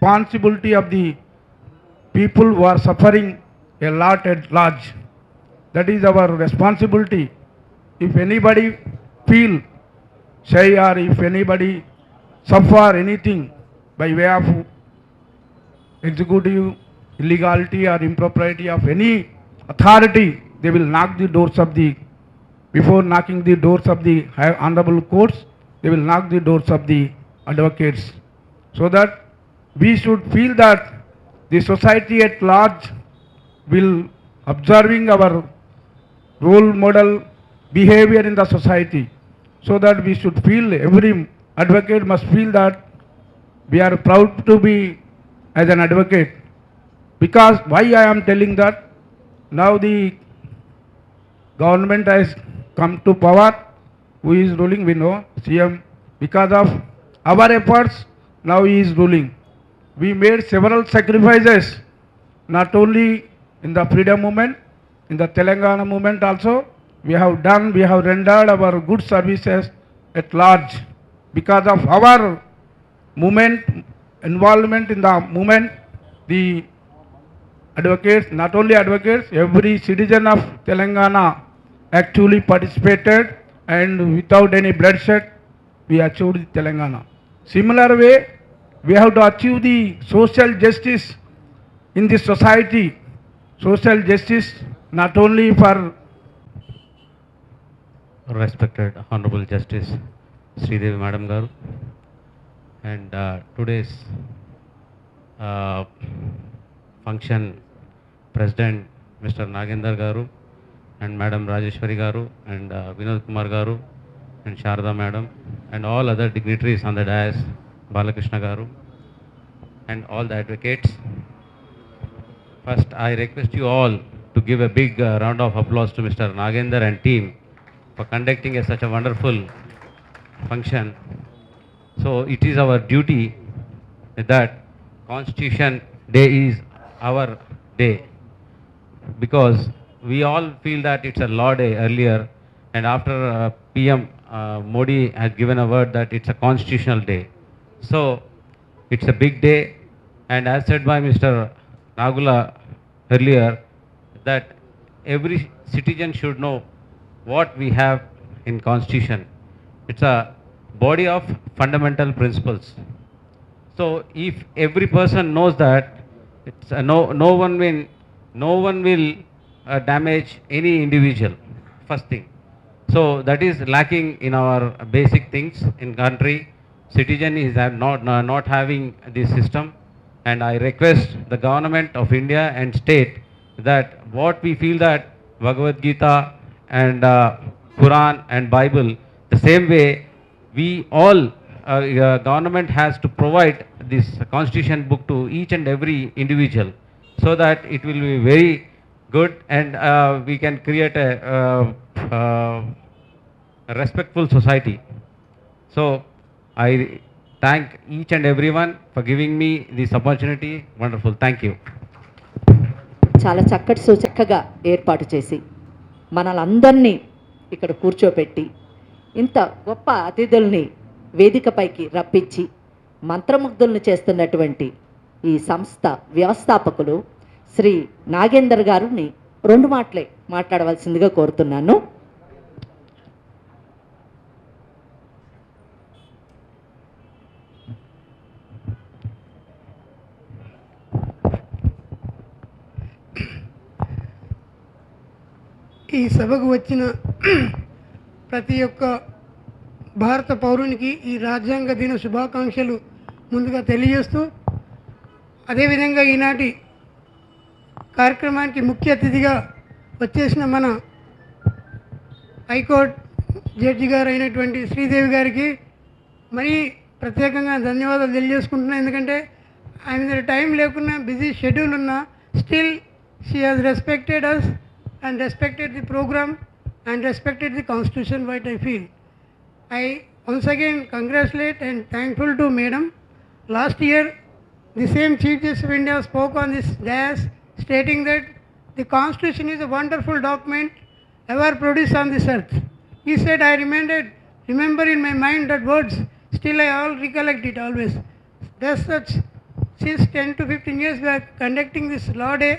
responsibility of the people who are suffering a lot at large. That is our responsibility. If anybody feel shy or if anybody suffer anything by way of executive illegality or impropriety of any authority, they will knock the doors of the, before knocking the doors of the high honorable courts, they will knock the doors of the advocates. So that we should feel that the society at large will observing our role model behavior in the society, so that we should feel, every advocate must feel that we are proud to be as an advocate. Because why I am telling that, now the government has come to power, who is ruling we know, CM. Because of our efforts, now he is ruling. We made several sacrifices, not only in the freedom movement, in the Telangana movement also. We have done, we have rendered our good services at large. Because of our movement, involvement in the movement, the advocates, not only advocates, every citizen of Telangana actually participated, and without any bloodshed, we achieved Telangana. Similar way, we have to achieve the social justice in the society. Social justice not only for Respected Honorable Justice Sridevi Madam Garu, and today's function President Mr. Nagender Garu and Madam Rajeshwari Garu and Vinod Kumar Garu and Sharda Madam and all other dignitaries on the dais, Balakrishna Garu and all the advocates. First, I request you all to give a big round of applause to Mr. Nagender and team for conducting such a wonderful function. So it is our duty that Constitution Day is our day, because we all feel that it's a law day earlier, and after PM Modi has given a word that it's a constitutional day. So it's a big day, and as said by Mr. Nagula earlier, that every citizen should know what we have in Constitution. It's a body of fundamental principles. So if every person knows that, it's no one will damage any individual. First thing. So that is lacking in our basic things in country. Citizen is not having this system, and I request the government of India and state that what we feel that Bhagavad Gita and Quran and Bible, the same way we all government has to provide this constitution book to each and every individual, so that it will be very good, and we can create a respectful society. So I thank each and everyone for giving me this opportunity. Wonderful. Thank you. చాలా చక్కటి చక్కగా ఏర్పాటు చేసి మనలందరినీ ఇక్కడ కూర్చోపెట్టి ఇంత గొప్ప అతిథుల్ని వేదికపైకి రప్పించి మంత్రముగ్ధుల్ని చేస్తున్నటువంటి ఈ సంస్థ వ్యవస్థాపకులు శ్రీ నాగేందర్ గారిని 2 మాటలే మాట్లాడవలసిందిగా కోరుతున్నాను. ఈ సభకు వచ్చిన ప్రతి ఒక్క భారత పౌరునికి ఈ రాజ్యాంగ దిన శుభాకాంక్షలు ముందుగా తెలియజేస్తూ, అదేవిధంగా ఈనాటి కార్యక్రమానికి ముఖ్య అతిథిగా వచ్చేసిన మన హైకోర్టు జడ్జి గారు అయినటువంటి శ్రీదేవి గారికి మరీ ప్రత్యేకంగా ధన్యవాదాలు తెలియజేసుకుంటున్నాను. ఎందుకంటే ఆయన దగ్గర టైం లేకున్నా, బిజీ షెడ్యూల్ ఉన్నా, still she has respected us and respected the program and respected the constitution, what I feel. I once again congratulate and thankful to Madam. Last year, the same Chief Justice of India spoke on this dais stating that the constitution is a wonderful document ever produced on this earth. He said, I remember in my mind that words, still I all recollect it always. Thus such since 10 to 15 years we are conducting this Law Day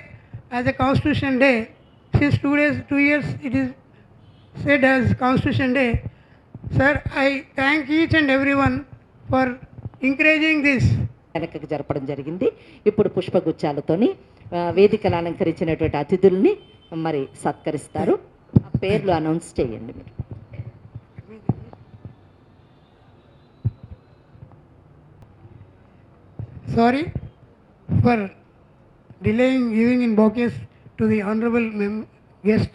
as a Constitution Day. Since 2 years it is said as Constitution Day. Sir, I thank each and everyone for encouraging this. వెనకకు జరపడం జరిగింది. ఇప్పుడు పుష్పగుచ్చాలతోని వేదికను అలంకరించినటువంటి అతిథుల్ని మరి సత్కరిస్తారు. ఆ పేర్లు announce చేయండి మీరు. Sorry for delaying giving in bouquets to the honorable guest.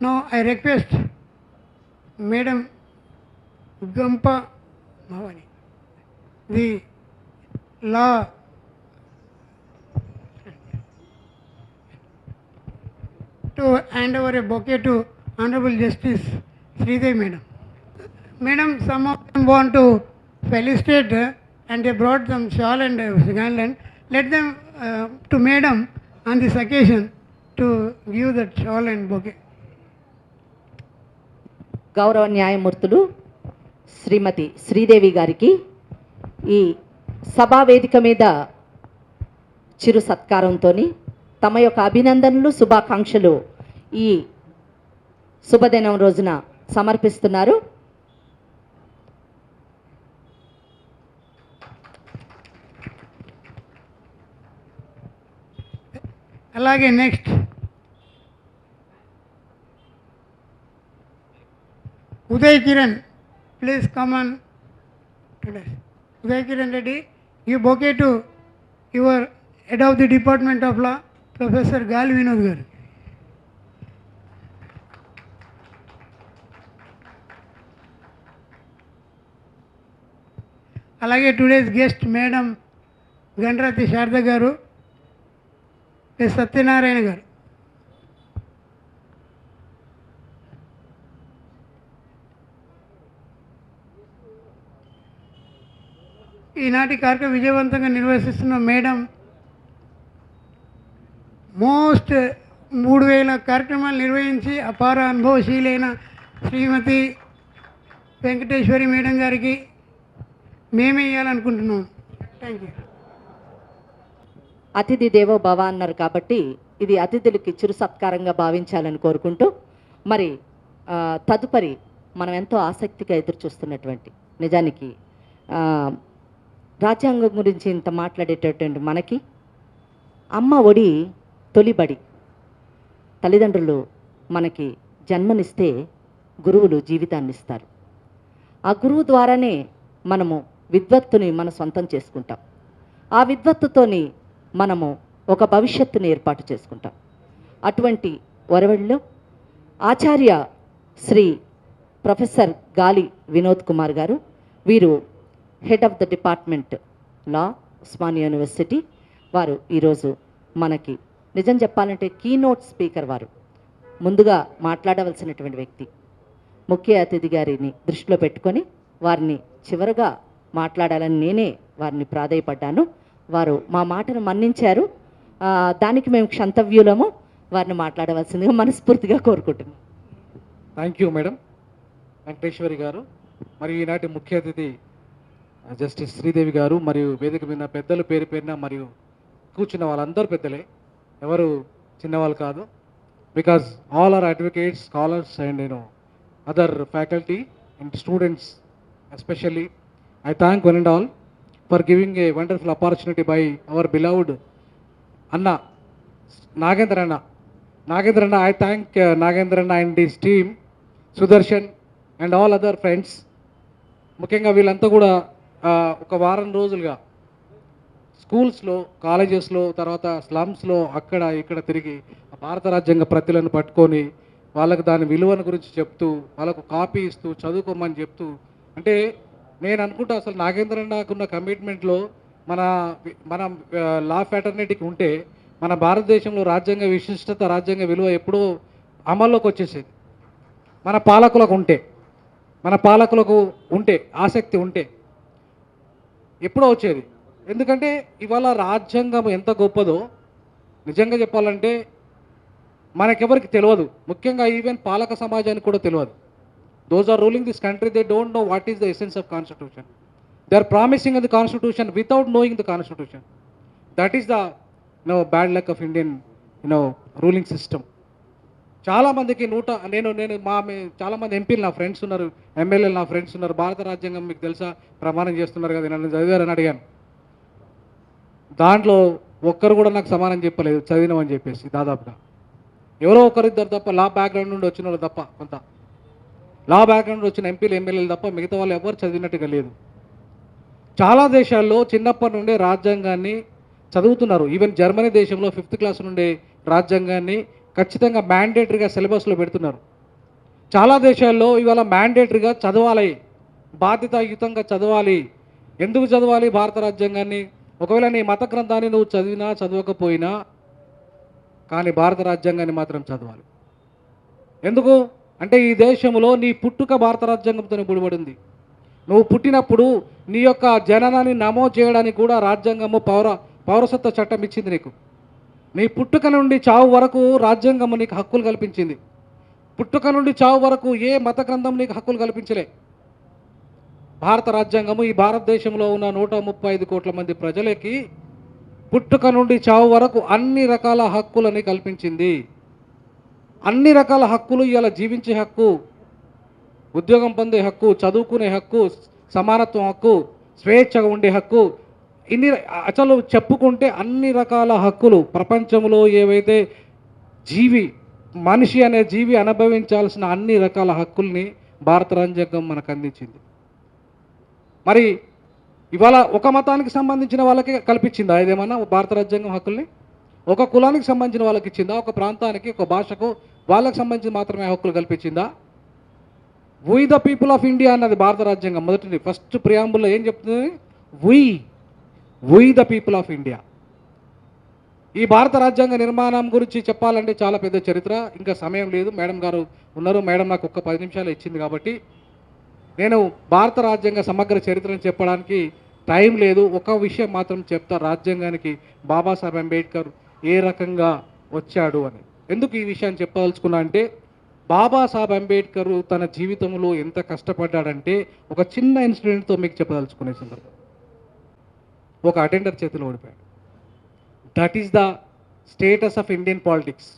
Now I request Madam Gampa Bhavani, the law to hand over a bouquet to Honorable Justice Sridevi Madam. Madam, some of them want to felicitate and they brought some shawl and garland. Let them to Madam on this occasion to give that shawl and bouquet. గౌరవ న్యాయమూర్తులు శ్రీమతి శ్రీదేవి గారికి ఈ సభా వేదిక మీద చిరు సత్కారంతో తమ యొక్క అభినందనలు శుభాకాంక్షలు ఈ శుభదినం రోజున సమర్పిస్తున్నారు. అలాగే next Uday Kiran, please come on today. Uday Kiran Reddy, give bouquet to your head of the Department of Law, Professor Gali Vinod garu. అలాగే today's guest madam Gandrathi Sharada గారు, ఎస్ సత్యనారాయణ గారు. ఈనాటి కార్యక్రమం విజయవంతంగా నిర్వహిస్తున్న మేడం మోస్ట్ 3000 కార్యక్రమాలు నిర్వహించి అపార అనుభవశీలైన శ్రీమతి వెంకటేశ్వరి మేడం గారికి మేమే ఇవ్వాలనుకుంటున్నాం. Thank you. అతిథి దేవో భవ అన్నారు కాబట్టి ఇది అతిథులకి చిరు సత్కారంగా భావించాలని కోరుకుంటూ మరి తదుపరి మనం ఎంతో ఆసక్తిగా ఎదురు చూస్తున్నటువంటి నిజానికి రాజ్యాంగం గురించి ఇంత మాట్లాడేటటువంటి మనకి అమ్మ ఒడి తొలిబడి. తల్లిదండ్రులు మనకి జన్మనిస్తే గురువులు జీవితాన్ని ఇస్తారు. ఆ గురువు ద్వారానే మనము విద్వత్తుని మన సొంతం చేసుకుంటాం. ఆ విద్వత్తుతోని మనము ఒక భవిష్యత్తుని ఏర్పాటు చేసుకుంటాం. అటువంటి వరవడిలో ఆచార్య శ్రీ ప్రొఫెసర్ గాలి వినోద్ కుమార్ గారు, వీరు head of the department law, Osmania university వారు ఈరోజు మనకి నిజం చెప్పాలంటే కీనోట్ స్పీకర్. వారు ముందుగా మాట్లాడవలసినటువంటి వ్యక్తి. ముఖ్య అతిథి గారిని దృష్టిలో పెట్టుకొని వారిని చివరగా మాట్లాడాలని నేనే వారిని ప్రాధేయపడ్డాను. వారు మా మాటను మన్నించారు. దానికి మేము క్షంతవ్యులము. వారిని మాట్లాడవలసిందిగా మనస్ఫూర్తిగా కోరుకుంటున్నాం. థ్యాంక్ యూ మేడం వెంకటేశ్వరి గారు. మరియు ఈనాటి ముఖ్య అతిథి జస్టిస్ శ్రీదేవి గారు, మరియు వేదిక మీద పెద్దలు పేరు పేరున మరియు కూర్చున్న వాళ్ళందరూ పెద్దలే, ఎవరు చిన్నవాళ్ళు కాదు. Because all are advocates, scholars and other faculty and students especially. I thank one and all for giving a wonderful opportunity by our beloved Anna, Nagendra Anna. Nagendra Anna, I thank Nagendra Anna and his team, Sudarshan and all other friends. ముఖ్యంగా వీళ్ళంతా కూడా ఒక వారం రోజులుగా స్కూల్స్లో, కాలేజెస్లో, తర్వాత స్లమ్స్లో అక్కడ ఇక్కడ తిరిగి భారత రాజ్యాంగ ప్రతులను పట్టుకొని వాళ్ళకు దాని విలువను గురించి చెప్తూ, వాళ్ళకు కాపీ ఇస్తూ, చదువుకోమని చెప్తూ. అంటే నేను అనుకుంటా అసలు నాగేంద్రన్నకున్న కమిట్మెంట్లో మన లా ఫ్యాటర్నిటీకి ఉంటే మన భారతదేశంలో రాజ్యాంగ విశిష్టత, రాజ్యాంగ విలువ ఎప్పుడూ అమల్లోకి వచ్చేసేది. మన పాలకులకు ఉంటే ఆసక్తి ఉంటే ఎప్పుడో వచ్చేది. ఎందుకంటే ఇవాళ రాజ్యాంగం ఎంత గొప్పదో నిజంగా చెప్పాలంటే మనకెవరికి తెలియదు. ముఖ్యంగా ఈవెన్ పాలక సమాజానికి కూడా తెలియదు. Those are ruling this country, they don't know what is the essence of constitution. They are promising the constitution without knowing the constitution. That is the bad luck of Indian ruling system. చాలామందికి చాలామంది ఎంపీలు నా friends ఉన్నారు, ఎమ్మెల్యేలు నా friends ఉన్నారు. భారత రాజ్యాంగం మీకు తెలుసా, ప్రమాణం చేస్తున్నారు కదా, నన్ను చదివారని అడిగాను. దాంట్లో ఒక్కరు కూడా నాకు సమానం చెప్పలేదు చదివినామని చెప్పేసి. దాదాపుగా ఎవరో ఒకరిద్దరు తప్ప, లా బ్యాక్గ్రౌండ్ నుండి వచ్చిన వాళ్ళు తప్ప, కొంత లా బ్యాక్గ్రౌండ్ వచ్చిన ఎంపీలు ఎమ్మెల్యేలు తప్ప మిగతా వాళ్ళు ఎవరు చదివినట్టుగా లేదు. చాలా దేశాల్లో చిన్నప్పటి నుండే రాజ్యాంగాన్ని చదువుతున్నారు. ఈవెన్ జర్మనీ దేశంలో 5th క్లాస్ నుండే రాజ్యాంగాన్ని ఖచ్చితంగా మ్యాండేటరీగా సిలబస్లో పెడుతున్నారు. చాలా దేశాల్లో ఇవాళ మ్యాండేటరీగా చదవాలి, బాధ్యతాయుతంగా చదవాలి. ఎందుకు చదవాలి భారత రాజ్యాంగాన్ని? ఒకవేళ నీ మత గ్రంథాన్ని నువ్వు చదివినా చదవకపోయినా కానీ భారత రాజ్యాంగాన్ని మాత్రం చదవాలి. ఎందుకు అంటే ఈ దేశంలో నీ పుట్టుక భారత రాజ్యాంగంతోనే ముడిపడింది. నువ్వు పుట్టినప్పుడు నీ యొక్క జననాన్ని నమోదు చేయడానికి కూడా రాజ్యాంగము పౌరసత్వ చట్టం ఇచ్చింది నీకు. నీ పుట్టుక నుండి చావు వరకు రాజ్యాంగము నీకు హక్కులు కల్పించింది. పుట్టుక నుండి చావు వరకు ఏ మత గ్రంథం నీకు హక్కులు కల్పించలే. భారత రాజ్యాంగము ఈ భారతదేశంలో ఉన్న 135 కోట్ల మంది ప్రజలకి పుట్టుక నుండి చావు వరకు అన్ని రకాల హక్కులని కల్పించింది. అన్ని రకాల హక్కులు, ఇవాళ జీవించే హక్కు, ఉద్యోగం పొందే హక్కు, చదువుకునే హక్కు, సమానత్వం హక్కు, స్వేచ్ఛగా ఉండే హక్కు, ఇన్ని అసలు చెప్పుకుంటే అన్ని రకాల హక్కులు ప్రపంచంలో ఏవైతే మనిషి అనే జీవి అనుభవించాల్సిన అన్ని రకాల హక్కుల్ని భారత రాజ్యాంగం మనకు అందించింది. మరి ఇవాళ ఒక మతానికి సంబంధించిన వాళ్ళకి కల్పించిందా ఇదేమన్నా భారత రాజ్యాంగం హక్కుల్ని? ఒక కులానికి సంబంధించిన వాళ్ళకి ఇచ్చిందా? ఒక ప్రాంతానికి, ఒక భాషకు, వాళ్ళకి సంబంధించి మాత్రమే హక్కులు కల్పించిందా? We the people of India అన్నది భారత రాజ్యాంగం మొదటి ఫస్ట్ ప్రియాంబుల్లో ఏం చెప్తుంది? We the people of India. ఈ భారత రాజ్యాంగ నిర్మాణం గురించి చెప్పాలంటే చాలా పెద్ద చరిత్ర, ఇంకా సమయం లేదు. మేడం గారు ఉన్నారు, మేడం నాకు ఒక్క 10 నిమిషాలు ఇచ్చింది కాబట్టి నేను భారత రాజ్యాంగ సమగ్ర చరిత్రను చెప్పడానికి టైం లేదు. ఒక విషయం మాత్రం చెప్తా, రాజ్యాంగానికి బాబాసాహెబ్ అంబేద్కర్ ఏ రకంగా వచ్చాడు అని. ఎందుకు ఈ విషయాన్ని చెప్పదలుచుకున్నా అంటే, బాబాసాహెబ్ అంబేద్కర్ తన జీవితంలో ఎంత కష్టపడ్డాడంటే ఒక చిన్న ఇన్సిడెంట్తో మీకు చెప్పదలుచుకునే సందర్భం. ఒక అటెండర్ చేతిలో ఓడిపోయాడు. That is the status of Indian politics.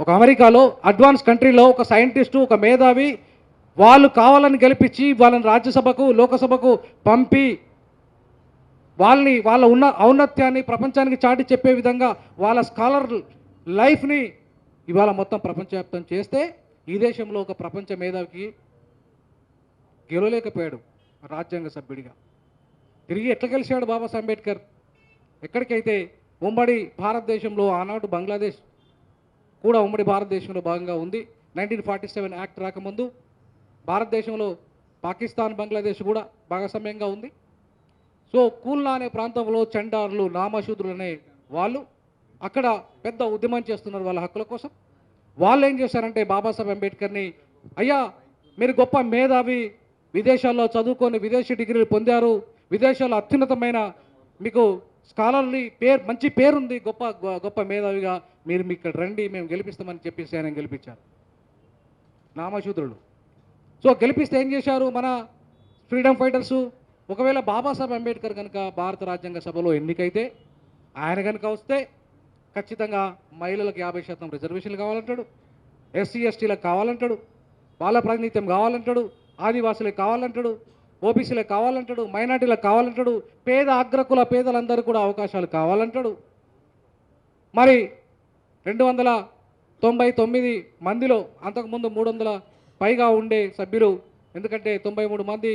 ఒక అమెరికాలో అడ్వాన్స్ కంట్రీలో ఒక సైంటిస్టు, ఒక మేధావి, వాళ్ళు కావాలని గెలిపించి వాళ్ళని రాజ్యసభకు, లోకసభకు పంపి వాళ్ళ ఔన్నత్యాన్ని ప్రపంచానికి చాటి చెప్పే విధంగా వాళ్ళ స్కాలర్ లైఫ్ని ఇవాళ మొత్తం ప్రపంచవ్యాప్తం చేస్తే ఈ దేశంలో ఒక ప్రపంచ మేధావికి గెలవలేకపోయాడు రాజ్యాంగ సభ్యుడిగా. తిరిగి ఎట్లా గెలిచాడు బాబాసాహెబ్ అంబేద్కర్? ఎక్కడికైతే ఉమ్మడి భారతదేశంలో ఆనాడు బంగ్లాదేశ్ కూడా ఉమ్మడి భారతదేశంలో భాగంగా ఉంది. 1947 యాక్ట్ రాకముందు భారతదేశంలో పాకిస్తాన్, బంగ్లాదేశ్ కూడా భాగస్వామ్యంగా ఉంది. సో కూల్నా అనే ప్రాంతంలో చండారులు, నామశూద్రులు అనే వాళ్ళు అక్కడ పెద్ద ఉద్యమం చేస్తున్నారు వాళ్ళ హక్కుల కోసం. వాళ్ళు ఏం చేశారంటే బాబాసాహెబ్ అంబేద్కర్ని, అయ్యా మీరు గొప్ప మేధావి, విదేశాల్లో చదువుకొని విదేశీ డిగ్రీలు పొందారు, విదేశాల్లో అత్యున్నతమైన మీకు స్కాలర్లీ మంచి పేరుంది, గొప్ప మేధావిగా మీరు ఇక్కడ రండి, మేము గెలిపిస్తామని చెప్పేసి ఆయన గెలిపించారు నామశూద్రులు. సో గెలిపిస్తే ఏం చేశారు మన ఫ్రీడమ్ ఫైటర్సు? ఒకవేళ బాబాసాహెబ్ అంబేద్కర్ కనుక భారత రాజ్యాంగ సభలో ఎన్నికైతే, ఆయన కనుక వస్తే ఖచ్చితంగా మహిళలకు 50% రిజర్వేషన్లు కావాలంటాడు, ఎస్సీ ఎస్టీలకు కావాలంటాడు, బాల ప్రాతినిధ్యం కావాలంటాడు, ఆదివాసులకు కావాలంటాడు, ఓబీసీలకు కావాలంటాడు, మైనార్టీలకు కావాలంటాడు, పేద అగ్రకుల పేదలందరూ కూడా అవకాశాలు కావాలంటాడు. మరి 299 మందిలో అంతకుముందు 300 పైగా ఉండే సభ్యులు, ఎందుకంటే 93 మంది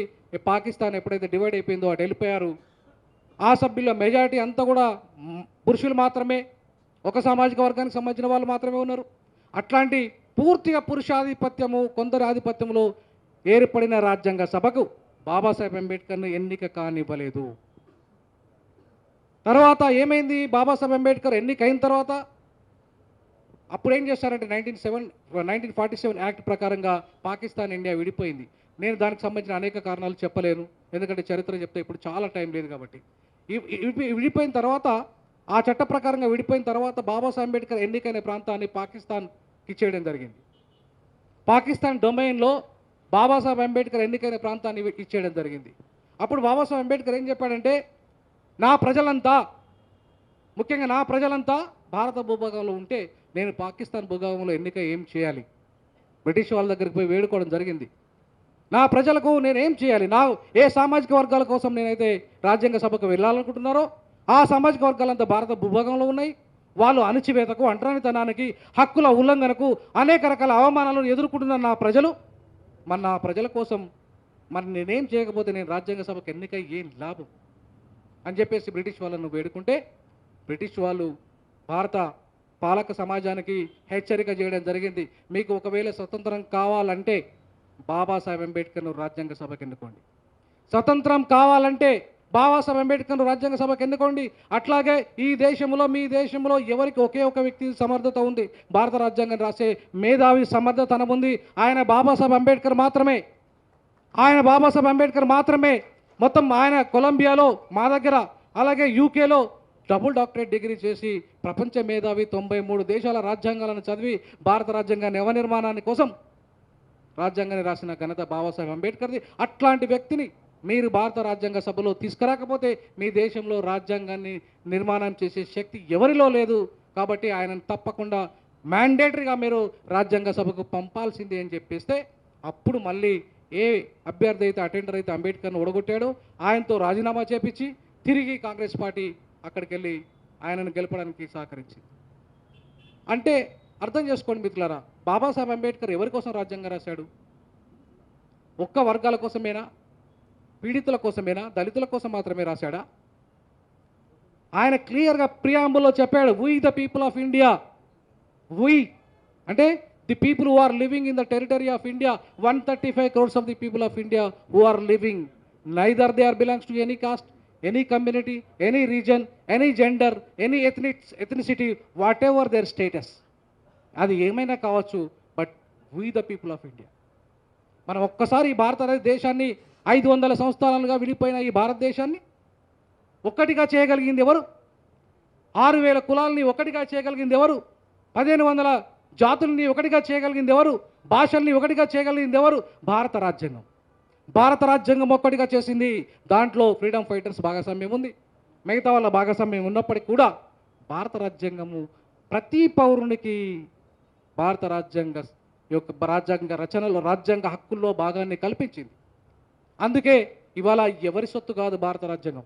పాకిస్తాన్ ఎప్పుడైతే డివైడ్ అయిపోయిందో అటు వెళ్ళిపోయారు. ఆ సభ్యుల మెజారిటీ అంతా కూడా పురుషులు మాత్రమే, ఒక సామాజిక వర్గానికి సంబంధించిన వాళ్ళు మాత్రమే ఉన్నారు. అట్లాంటి పూర్తిగా పురుషాధిపత్యము, కొందరి ఆధిపత్యంలో ఏర్పడిన రాజ్యాంగ సభకు బాబాసాహెబ్ అంబేద్కర్ను ఎన్నిక కానివ్వలేదు. తర్వాత ఏమైంది? బాబాసాహెబ్ అంబేద్కర్ ఎన్నికైన తర్వాత అప్పుడు ఏం చేశారంటే 1947 యాక్ట్ ప్రకారంగా పాకిస్తాన్, ఇండియా విడిపోయింది. నేను దానికి సంబంధించిన అనేక కారణాలు చెప్పలేను, ఎందుకంటే చరిత్ర చెప్తే ఇప్పుడు చాలా టైం లేదు కాబట్టి. విడిపోయిన తర్వాత, ఆ చట్ట ప్రకారంగా విడిపోయిన తర్వాత బాబాసాహెబ్ అంబేద్కర్ ఎన్నికైన ప్రాంతాన్ని పాకిస్తాన్కి ఇచ్చేయడం జరిగింది. పాకిస్తాన్ డొమైన్లో బాబాసాహెబ్ అంబేద్కర్ ఎన్నికైన ప్రాంతాన్ని ఇచ్చేయడం జరిగింది. అప్పుడు బాబాసాహెబ్ అంబేద్కర్ ఏం చెప్పాడంటే, నా ప్రజలంతా, ముఖ్యంగా నా ప్రజలంతా భారత భూభాగంలో ఉంటే నేను పాకిస్తాన్ భూభాగంలో ఎన్నిక ఏం చేయాలి? బ్రిటిష్ వాళ్ళ దగ్గరికి పోయి వేడుకోవడం జరిగింది. నా ప్రజలకు నేనేం చేయాలి? ఏ సామాజిక వర్గాల కోసం నేనైతే రాజ్యాంగ సభకు వెళ్ళాలనుకుంటున్నారో ఆ సామాజిక వర్గాలంతా భారత భూభాగంలో ఉన్నాయి. వాళ్ళు అణచివేతకు, అంటరానితనానికి, హక్కుల ఉల్లంఘనకు, అనేక రకాల అవమానాలను ఎదుర్కొంటున్న నా ప్రజలు, నా ప్రజల కోసం నేనేం చేయకపోతే నేను రాజ్యాంగ సభకు ఎన్నికై ఏం లాభం అని చెప్పేసి బ్రిటిష్ వాళ్ళను వేడుకుంటే, బ్రిటిష్ వాళ్ళు భారత పాలక సమాజానికి హెచ్చరిక చేయడం జరిగింది. మీకు ఒకవేళ స్వతంత్రం కావాలంటే బాబాసాహెబ్ అంబేద్కర్ను రాజ్యాంగ సభకు ఎన్నుకోండి. స్వతంత్రం కావాలంటే బాబాసాహెబ్ అంబేద్కర్ను రాజ్యాంగ సభకు ఎన్నుకోండి. అట్లాగే ఈ దేశంలో, మీ దేశంలో ఎవరికి ఒకే ఒక వ్యక్తి సమర్థత ఉంది, భారత రాజ్యాంగం రాసే మేధావి సమర్థత ఉంది. ఆయన బాబాసాహెబ్ అంబేద్కర్ మాత్రమే. మొత్తం ఆయన కొలంబియాలో, మా దగ్గర, అలాగే యూకేలో డబుల్ డాక్టరేట్ డిగ్రీ చేసి ప్రపంచ మేధావి, 93 దేశాల రాజ్యాంగాలను చదివి భారత రాజ్యాంగ నిర్మాణాన్ని కోసం రాజ్యాంగాన్ని రాసిన ఘనత బాబాసాహెబ్ అంబేద్కర్ది. అట్లాంటి వ్యక్తిని మీరు భారత రాజ్యాంగ సభలో తీసుకురాకపోతే మీ దేశంలో రాజ్యాంగాన్ని నిర్మాణం చేసే శక్తి ఎవరిలో లేదు. కాబట్టి ఆయనను తప్పకుండా మ్యాండేటరీగా మీరు రాజ్యాంగ సభకు పంపాల్సిందే అని చెప్పేస్తే, అప్పుడు మళ్ళీ ఏ అభ్యర్థి అయితే, అటెండర్ అయితే అంబేద్కర్ను ఓడగొట్టాడో ఆయనతో రాజీనామా చేపించి తిరిగి కాంగ్రెస్ పార్టీ అక్కడికి వెళ్ళి ఆయనను గెలపడానికి సహకరించింది. అంటే అర్థం చేసుకోండి మిత్రులారా, బాబాసాహెబ్ అంబేద్కర్ ఎవరి కోసం రాజ్యాంగం రాశాడు? ఒక్క వర్గాల కోసమేనా? పీడితుల కోసమేనా? దళితుల కోసం మాత్రమే రాశాడా? ఆయన క్లియర్గా ప్రియాంబుల్లో చెప్పాడు, we the people of India. We అంటే the people who are living in the territory of India, 135 crores of the people of India who are living, neither they are belongs to any caste, any community, any region, any gender, any ethnicity, whatever their status, అది ఏమైనా కావచ్చు, but we the people of India. మనం ఒక్కసారి ఈ భారతదేశాన్ని 500 సంవత్సరాలుగా విడిపోయిన ఈ భారతదేశాన్ని ఒక్కటిగా చేయగలిగింది ఎవరు? 6000 కులాలని ఒకటిగా చేయగలిగింది ఎవరు? 1500 జాతుల్ని ఒకటిగా చేయగలిగింది ఎవరు? భాషల్ని ఒకటిగా చేయగలిగింది ఎవరు? భారత రాజ్యాంగం. భారత రాజ్యాంగం ఒక్కటిగా చేసింది. దాంట్లో ఫ్రీడమ్ ఫైటర్స్ భాగస్వామ్యం ఉంది, మిగతా వాళ్ళ భాగస్వామ్యం ఉన్నప్పటికీ కూడా భారత రాజ్యాంగము ప్రతి పౌరునికి భారత రాజ్యాంగ రచనలో, రాజ్యాంగ హక్కుల్లో భాగాన్ని కల్పించింది. అందుకే ఇవాళ ఎవరి సొత్తు కాదు భారత రాజ్యాంగం.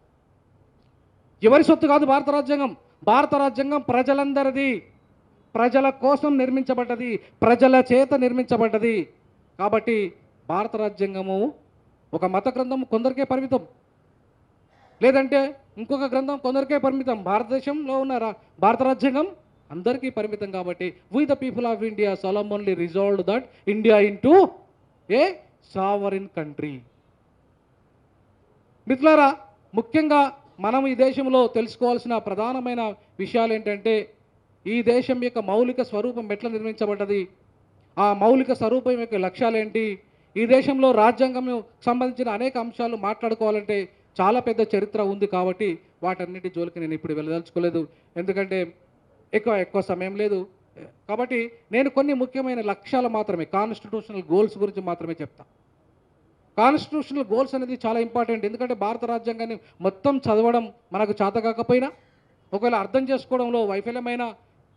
ఎవరి సొత్తు కాదు భారత రాజ్యాంగం. భారత రాజ్యాంగం ప్రజలందరిది, ప్రజల కోసం నిర్మించబడ్డది, ప్రజల చేత నిర్మించబడ్డది. కాబట్టి భారత రాజ్యాంగము ఒక మత గ్రంథం కొందరికే పరిమితం, లేదంటే ఇంకొక గ్రంథం కొందరికే పరిమితం. భారతదేశంలో ఉన్న భారత రాజ్యాంగం అందరికీ పరిమితం. కాబట్టి we the people of India solemnly resolved that India into a sovereign country. మిత్రులారా, ముఖ్యంగా మనం ఈ దేశంలో తెలుసుకోవాల్సిన ప్రధానమైన విషయాలు ఏంటంటే, ఈ దేశం యొక్క మౌలిక స్వరూపం ఎట్లా నిర్మించబడ్డది, ఆ మౌలిక స్వరూపం యొక్క లక్ష్యాలేంటి, ఈ దేశంలో రాజ్యాంగం సంబంధించిన అనేక అంశాలు మాట్లాడుకోవాలంటే చాలా పెద్ద చరిత్ర ఉంది. కాబట్టి వాటన్నిటి జోలికి నేను ఇప్పుడు వెళ్ళదలుచుకోలేదు, ఎందుకంటే ఎక్కువ సమయం లేదు. కాబట్టి నేను కొన్ని ముఖ్యమైన లక్ష్యాలు మాత్రమే, కాన్స్టిట్యూషనల్ గోల్స్ గురించి మాత్రమే చెప్తాను. కాన్స్టిట్యూషనల్ గోల్స్ అనేది చాలా ఇంపార్టెంట్. ఎందుకంటే భారత రాజ్యాంగాన్ని మొత్తం చదవడం మనకు చేత కాకపోయినా, ఒకవేళ అర్థం చేసుకోవడంలో వైఫల్యమైన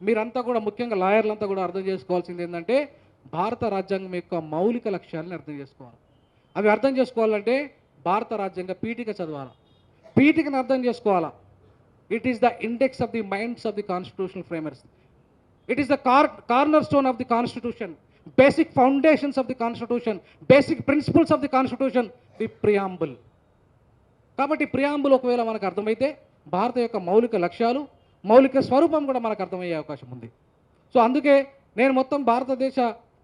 మీరంతా కూడా, ముఖ్యంగా లాయర్లంతా కూడా అర్థం చేసుకోవాల్సింది ఏంటంటే, భారత రాజ్యాంగం యొక్క మౌలిక లక్ష్యాలను అర్థం చేసుకోవాలి. అవి అర్థం చేసుకోవాలంటే భారత రాజ్యాంగ పీఠిక చదవాలి, పీఠికను అర్థం చేసుకోవాలా. It is the index of the minds of the constitutional framers. It is the cornerstone of the constitution, basic foundations of the constitution, basic principles of the constitution, the preamble. కాబట్టి preamble ఒకవేళ మనకు అర్థమైతే భారత యొక్క మౌలిక లక్ష్యాలు, మౌలిక స్వరూపం కూడా మనకు అర్థమయ్యే అవకాశం ఉంది. సో అందుకే నేను మొత్తం భారతదేశ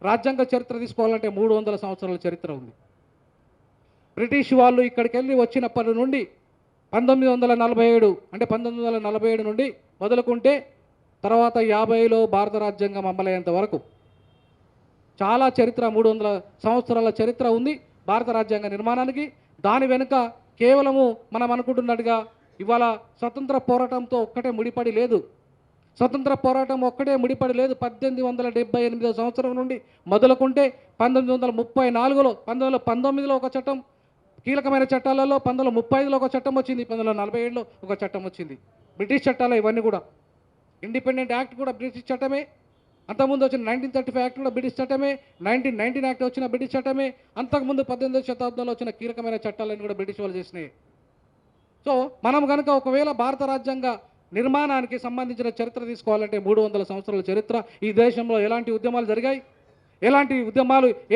రాజ్యాంగ చరిత్ర తీసుకోవాలంటే 300 సంవత్సరాల చరిత్ర ఉంది. బ్రిటిష్ వాళ్ళు ఇక్కడికి వెళ్ళి వచ్చినప్పటి నుండి 1947 అంటే 1947 నుండి మొదలుకుంటే తర్వాత 50లో భారత రాజ్యాంగం అమలయ్యేంత వరకు చాలా చరిత్ర, 300 సంవత్సరాల చరిత్ర ఉంది భారత రాజ్యాంగ నిర్మాణానికి. దాని వెనుక కేవలము మనం అనుకుంటున్నట్టుగా ఇవాళ స్వతంత్ర పోరాటంతో ఒక్కటే ముడిపడి లేదు. స్వతంత్ర పోరాటం ఒక్కటే ముడిపడి లేదు. 1878 సంవత్సరం నుండి మొదలుకుంటే 1934లో 1919లో ఒక చట్టం కీలకమైన చట్టాలలో 1935లో ఒక చట్టం వచ్చింది, 1947లో ఒక చట్టం వచ్చింది. బ్రిటిష్ చట్టాలు ఇవన్నీ కూడా. ఇండిపెండెంట్ యాక్ట్ కూడా బ్రిటిష్ చట్టమే. అంతకుముందు వచ్చిన 1935 యాక్ట్ కూడా బ్రిటిష్ చట్టమే. 1919 యాక్ట్ వచ్చిన బ్రిటిష్ చట్టమే. అంతకుముందు 18వ శతాబ్దంలో వచ్చిన కీలకమైన చట్టాలన్నీ కూడా బ్రిటిష్ వాళ్ళు చేసినాయి. సో మనం కనుక ఒకవేళ భారత రాజ్యాంగ నిర్మాణానికి సంబంధించిన చరిత్ర తీసుకోవాలంటే 300 సంవత్సరాల చరిత్ర. ఈ దేశంలో ఎలాంటి ఉద్యమాలు జరిగాయి,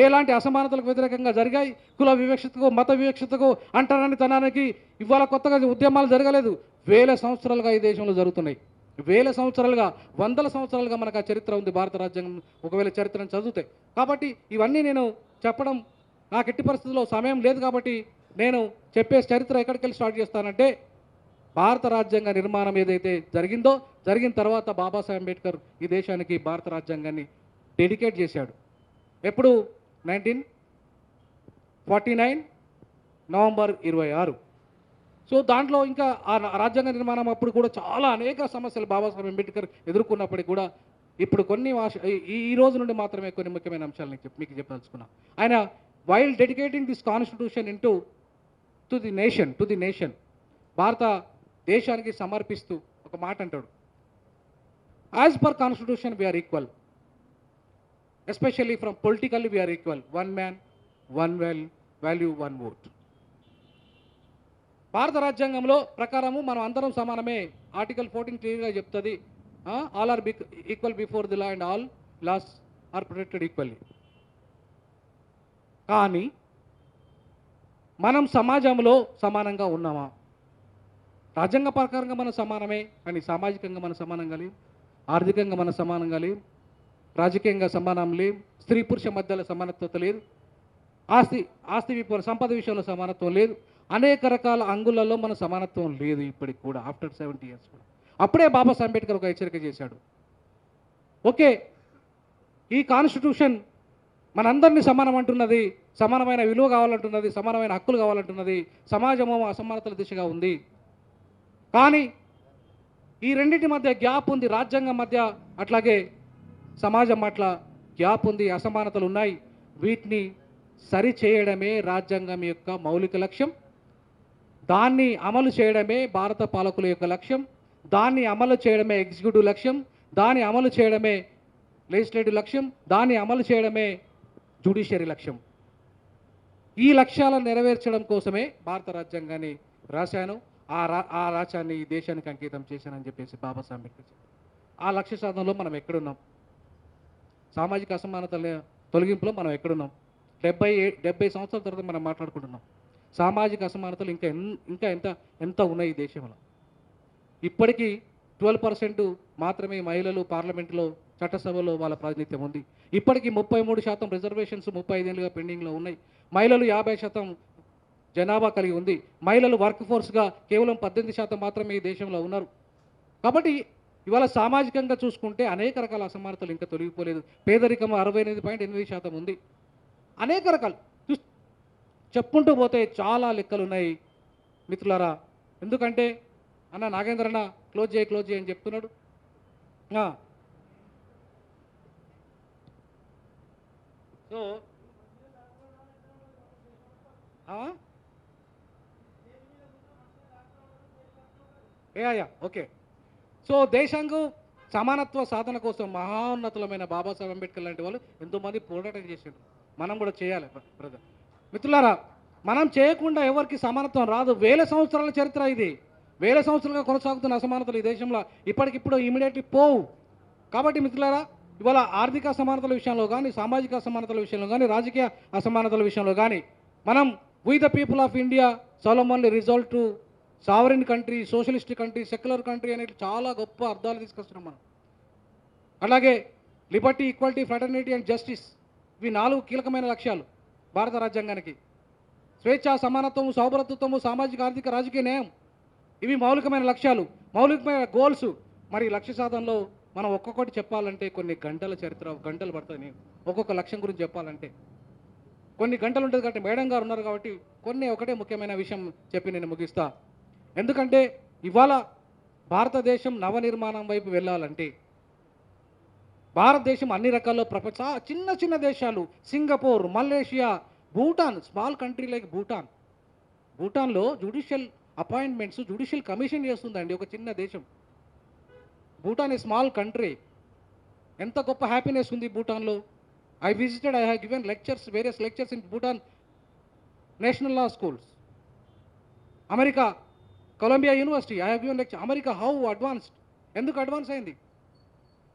ఎలాంటి అసమానతలకు వ్యతిరేకంగా జరిగాయి, కుల వివక్షతకు, మత వివక్షతకు, అంటరానితనానికి ఇవాళ కొత్తగా ఉద్యమాలు జరగలేదు. వేల సంవత్సరాలుగా ఈ దేశంలో జరుగుతున్నాయి. వేల సంవత్సరాలుగా, వందల సంవత్సరాలుగా మనకు ఆ చరిత్ర ఉంది భారత రాజ్యాంగం ఒకవేళ చరిత్రను చదివితే. కాబట్టి ఇవన్నీ నేను చెప్పడం నాకు ఎట్టి పరిస్థితుల్లో సమయం లేదు. కాబట్టి నేను చెప్పే చరిత్ర ఎక్కడికి వెళ్ళి స్టార్ట్ చేస్తానంటే, భారత రాజ్యాంగ నిర్మాణం ఏదైతే జరిగిన తర్వాత బాబాసాహెబ్ అంబేద్కర్ ఈ దేశానికి భారత రాజ్యాంగాన్ని డెడికేట్ చేశాడు. ఎప్పుడు? 1949 నవంబర్ 26. సో దాంట్లో ఇంకా ఆ రాజ్యాంగ నిర్మాణం అప్పుడు కూడా చాలా అనేక సమస్యలు బాబాసాహెబ్ అంబేద్కర్ ఎదుర్కొన్నప్పటికీ కూడా ఇప్పుడు కొన్ని ఈ రోజు నుండి మాత్రమే కొన్ని ముఖ్యమైన అంశాలు మీకు చెప్పదలుచుకున్నా. ఆయన while dedicating this constitution to the nation భారత దేశానికి సమర్పిస్తూ ఒక మాట అంటాడు, as per constitution we are equal, especially from politically we are equal, one man one value one vote. భారత రాజ్యాంగంలో ప్రకారము మనం అందరం సమానమే. ఆర్టికల్ 14 క్లియర్గా చెప్తుంది, all are equal before the law and all laws are protected equally. కానీ మనం సమాజంలో సమానంగా ఉన్నామా? రాజ్యాంగ ప్రకారంగా మనం సమానమే, కానీ సామాజికంగా మనం సమానంగా లేం, ఆర్థికంగా మనం సమానంగా లేం, రాజకీయంగా సమానం లేం, స్త్రీ పురుష మధ్యలో సమానత్వం లేదు, ఆస్తి సంపద విషయంలో సమానత్వం లేదు, అనేక రకాల అంగులలో మన సమానత్వం లేదు ఇప్పటికి కూడా, ఆఫ్టర్ 70 years కూడా. అప్పుడే బాబాసాహెబ్ అంబేద్కర్ ఒక హెచ్చరిక చేశాడు, ఓకే ఈ కాన్స్టిట్యూషన్ మనందరినీ సమానం అంటున్నది, సమానమైన విలువ కావాలంటున్నది, సమానమైన హక్కులు కావాలంటున్నది, సమాజము అసమానతల దిశగా ఉంది. కానీ ఈ రెండింటి మధ్య గ్యాప్ ఉంది, రాజ్యాంగం మధ్య అట్లాగే సమాజం పట్ల గ్యాప్ ఉంది, అసమానతలు ఉన్నాయి. వీటిని సరి చేయడమే రాజ్యాంగం యొక్క మౌలిక లక్ష్యం. దాన్ని అమలు చేయడమే భారత పాలకుల యొక్క లక్ష్యం. దాన్ని అమలు చేయడమే ఎగ్జిక్యూటివ్ లక్ష్యం. దాన్ని అమలు చేయడమే లెజిస్లేటివ్ లక్ష్యం. దాన్ని అమలు చేయడమే జ్యుడిషియరీ లక్ష్యం. ఈ లక్ష్యాలను నెరవేర్చడం కోసమే భారత రాజ్యాంగాన్ని రాశాను. ఆ రాజ్యాన్ని ఈ దేశానికి అంకితం చేశానని చెప్పేసి బాబాసాహెబ్ అంబేద్కర్ చెప్పారు. ఆ లక్ష్య సాధనలో మనం ఎక్కడున్నాం? సామాజిక అసమానతల తొలగింపులో మనం ఎక్కడున్నాం? 70 సంవత్సరాల తర్వాత మనం మాట్లాడుకుంటున్నాం. సామాజిక అసమానతలు ఇంకా ఎంత ఉన్నాయి ఈ దేశంలో? ఇప్పటికీ 12% మాత్రమే మహిళలు పార్లమెంటులో, చట్టసభలో వాళ్ళ ప్రాతినిధ్యం ఉంది. ఇప్పటికీ 33% రిజర్వేషన్స్ 35 ఏళ్ళుగా పెండింగ్లో ఉన్నాయి. మహిళలు 50% జనాభా కలిగి ఉంది. మహిళలు వర్క్ ఫోర్స్గా కేవలం 18% మాత్రమే ఈ దేశంలో ఉన్నారు. కాబట్టి ఇవాళ సామాజికంగా చూసుకుంటే అనేక రకాల అసమానతలు ఇంకా తొలగిపోలేదు. పేదరికం 68.8% ఉంది. అనేక రకాలు చెప్పుకుంటూ పోతే చాలా లెక్కలు ఉన్నాయి మిత్రులారా. ఎందుకంటే అన్న నాగేంద్ర అన్న క్లోజ్ చేయి అని చెప్తున్నాడు. So okay. సో దేశాంగ సమానత్వ సాధన కోసం మహోన్నతులమైన బాబాసాహెబ్ అంబేద్కర్ లాంటి వాళ్ళు ఎంతోమంది పోరాటం చేశారు. మనం కూడా చేయాలి బ్రదర్. మిత్రులారా, మనం చేయకుండా ఎవరికి సమానత్వం రాదు. వేల సంవత్సరాల చరిత్ర ఇది. వేల సంవత్సరాలుగా కొనసాగుతున్న అసమానతలు ఈ దేశంలో ఇప్పటికిప్పుడు ఇమీడియట్లీ పోవు. కాబట్టి మిత్రులారా, ఇవాళ ఆర్థిక అసమానతల విషయంలో కానీ, సామాజిక అసమానతల విషయంలో కానీ, రాజకీయ అసమానతల విషయంలో కానీ మనం we the people of India solemnly resolve to sovereign country, socialist country, secular country అనేది చాలా గొప్ప అర్థాలు తీసుకొస్తున్నాం మనం. అలాగే liberty, equality, fraternity and justice, ఇవి 4 కీలకమైన లక్ష్యాలు భారత రాజ్యాంగానికి. స్వేచ్ఛ, సమానత్వము, సౌభ్రతత్వము, సామాజిక, ఆర్థిక, రాజకీయ న్యాయం, ఇవి మౌలికమైన లక్ష్యాలు, మౌలికమైన గోల్స్. మరి లక్ష్య సాధనలో మనం ఒక్కొక్కటి చెప్పాలంటే కొన్ని గంటలు పడుతుంది. ఒక్కొక్క లక్ష్యం గురించి చెప్పాలంటే కొన్ని గంటలు ఉంటుంది. కాబట్టి మేడం గారు ఉన్నారు కాబట్టి ఒకటే ముఖ్యమైన విషయం చెప్పి నేను ముగిస్తా. ఎందుకంటే ఇవాళ భారతదేశం నవనిర్మాణం వైపు వెళ్ళాలంటే, భారతదేశం అన్ని రకాల్లో చిన్న దేశాలు, Singapore, Malaysia, Bhutan, small country like Bhutan, భూటాన్లో జ్యుడిషియల్ అపాయింట్మెంట్స్ జ్యుడిషియల్ కమిషన్ చేస్తుందండి ఒక చిన్న దేశం. Bhutan a small country. ఎంత గొప్ప హ్యాపీనెస్ ఉంది భూటాన్లో. I have given lectures, various lectures in Bhutan national law schools. America Columbia university I have given lecture. America how advanced, ఎందుకు అడ్వాన్స్ అయింది?